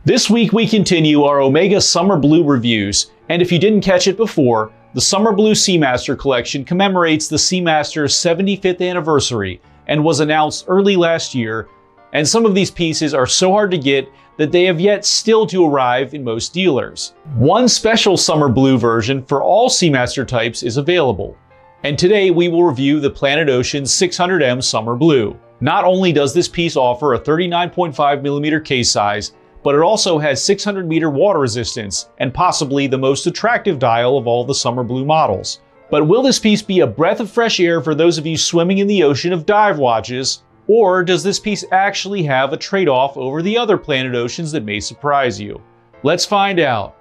This week we continue our Omega Summer Blue reviews, and if you didn't catch it before, the Summer Blue Seamaster collection commemorates the Seamaster's 75th anniversary and was announced early last year, and some of these pieces are so hard to get that they have yet still to arrive in most dealers. One special Summer Blue version for all Seamaster types is available, and today we will review the Planet Ocean 600M Summer Blue. Not only does this piece offer a 39.5mm case size, but it also has 600 meter water resistance and possibly the most attractive dial of all the Summer Blue models. But will this piece be a breath of fresh air for those of you swimming in the ocean of dive watches? Or does this piece actually have a trade-off over the other Planet Oceans that may surprise you? Let's find out.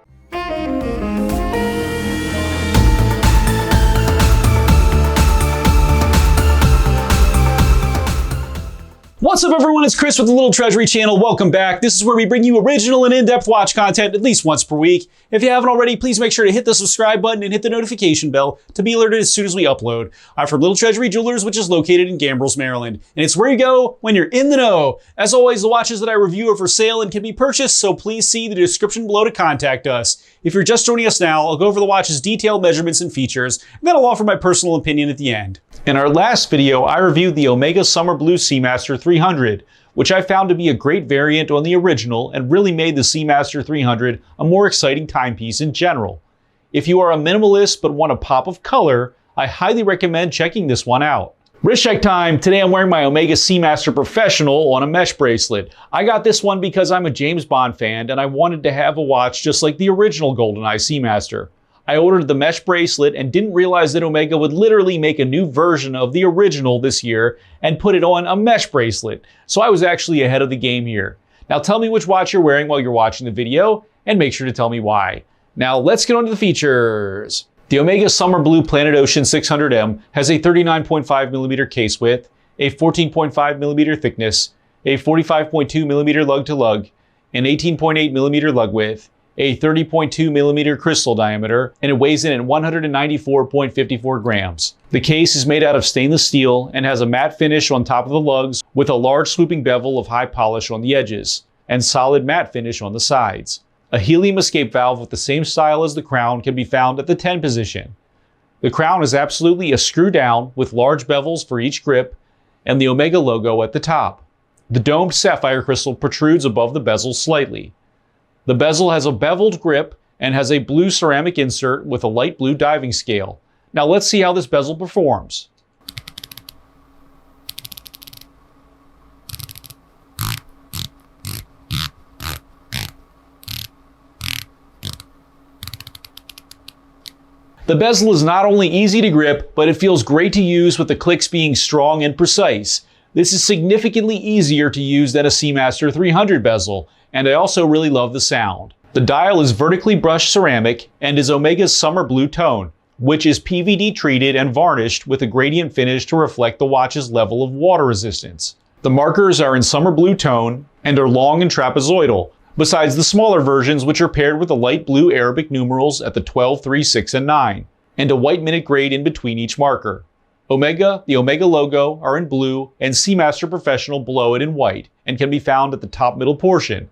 What's up everyone, it's Chris with the Little Treasury channel. Welcome back. This is where we bring you original and in-depth watch content at least once per week. If you haven't already, please make sure to hit the subscribe button and hit the notification bell to be alerted as soon as we upload. I'm from Little Treasury Jewelers, which is located in Gambrills, Maryland. And it's where you go when you're in the know. As always, the watches that I review are for sale and can be purchased, so please see the description below to contact us. If you're just joining us now, I'll go over the watch's detailed measurements and features, and then I'll offer my personal opinion at the end. In our last video, I reviewed the Omega Summer Blue Seamaster 300, which I found to be a great variant on the original and really made the Seamaster 300 a more exciting timepiece in general. If you are a minimalist but want a pop of color, I highly recommend checking this one out. Wrist check time. Today I'm wearing my Omega Seamaster Professional on a mesh bracelet. I got this one because I'm a James Bond fan and I wanted to have a watch just like the original GoldenEye Seamaster. I ordered the mesh bracelet and didn't realize that Omega would literally make a new version of the original this year and put it on a mesh bracelet. So I was actually ahead of the game here. Now tell me which watch you're wearing while you're watching the video and make sure to tell me why. Now let's get on to the features. The Omega Summer Blue Planet Ocean 600M has a 39.5mm case width, a 14.5mm thickness, a 45.2mm lug to lug, an 18.8mm lug width, a 30.2mm crystal diameter, and it weighs in at 194.54 grams. The case is made out of stainless steel and has a matte finish on top of the lugs with a large swooping bevel of high polish on the edges, and solid matte finish on the sides. A helium-escape valve with the same style as the crown can be found at the 10 position. The crown is absolutely a screw down with large bevels for each grip, and the Omega logo at the top. The domed sapphire crystal protrudes above the bezel slightly. The bezel has a beveled grip and has a blue ceramic insert with a light blue diving scale. Now let's see how this bezel performs. The bezel is not only easy to grip, but it feels great to use with the clicks being strong and precise. This is significantly easier to use than a Seamaster 300 bezel, and I also really love the sound. The dial is vertically brushed ceramic and is Omega's Summer Blue tone, which is PVD treated and varnished with a gradient finish to reflect the watch's level of water resistance. The markers are in Summer Blue tone and are long and trapezoidal, besides the smaller versions which are paired with the light blue Arabic numerals at the 12, 3, 6, and 9, and a white minute grade in between each marker. The Omega logo are in blue and Seamaster Professional below it in white and can be found at the top middle portion.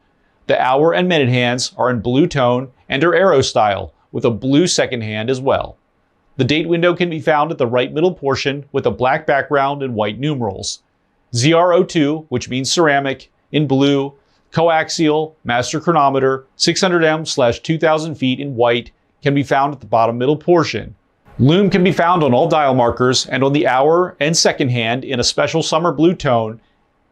The hour and minute hands are in blue tone and are arrow style with a blue second hand as well. The date window can be found at the right middle portion with a black background and white numerals. ZR02, which means ceramic, in blue, Coaxial Master Chronometer 600M/2000 feet in white can be found at the bottom middle portion. Lume can be found on all dial markers and on the hour and second hand in a special Summer Blue tone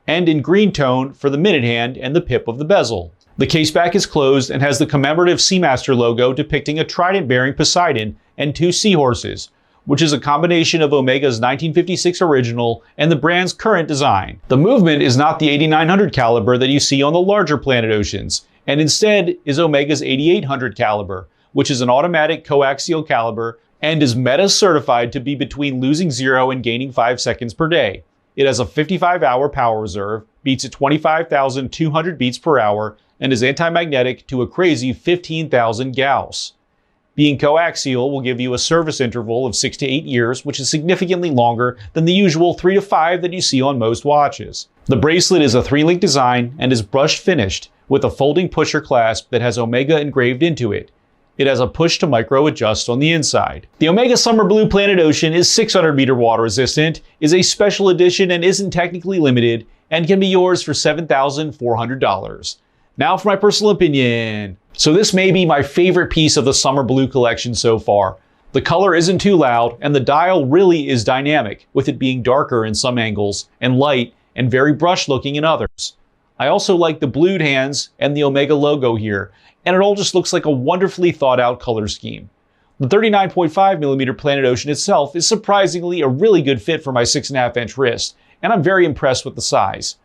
and in green tone for the minute hand and the pip of the bezel. The case back is closed and has the commemorative Seamaster logo depicting a trident-bearing Poseidon and two seahorses, which is a combination of Omega's 1956 original and the brand's current design. The movement is not the 8900 caliber that you see on the larger Planet Oceans, and instead is Omega's 8800 caliber, which is an automatic coaxial caliber and is META certified to be between losing 0 and gaining 5 seconds per day. It has a 55-hour power reserve, beats at 25,200 beats per hour, and is anti-magnetic to a crazy 15,000 Gauss. Being coaxial will give you a service interval of 6 to 8 years, which is significantly longer than the usual 3 to 5 that you see on most watches. The bracelet is a 3-link design and is brush finished with a folding pusher clasp that has OMEGA engraved into it. It has a push to micro adjust on the inside. The OMEGA Summer Blue Planet Ocean is 600 meter water resistant, is a special edition and isn't technically limited, and can be yours for $7,400. Now for my personal opinion. So this may be my favorite piece of the Summer Blue collection so far. The color isn't too loud and the dial really is dynamic, with it being darker in some angles and light and very brush looking in others. I also like the blued hands and the OMEGA logo here, and it all just looks like a wonderfully thought out color scheme. The 39.5mm Planet Ocean itself is surprisingly a really good fit for my 6.5 inch wrist, and I'm very impressed with the size.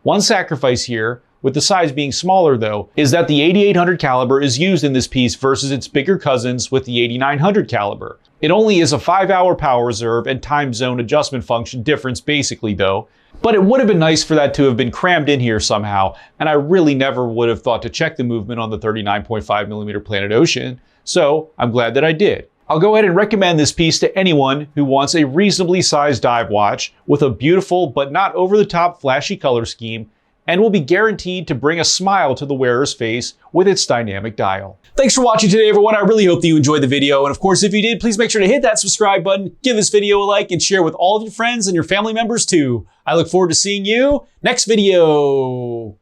One sacrifice here, with the size being smaller though, is that the 8800 caliber is used in this piece versus its bigger cousins with the 8900 caliber. It only is a 5-hour power reserve and time zone adjustment function difference basically though, but it would have been nice for that to have been crammed in here somehow, and I really never would have thought to check the movement on the 39.5mm Planet Ocean, so I'm glad that I did. I'll go ahead and recommend this piece to anyone who wants a reasonably sized dive watch with a beautiful but not over the top flashy color scheme, and will be guaranteed to bring a smile to the wearer's face with its dynamic dial. Thanks for watching today, everyone. I really hope that you enjoyed the video. And of course, if you did, please make sure to hit that subscribe button, give this video a like, and share with all of your friends and your family members too. I look forward to seeing you next video.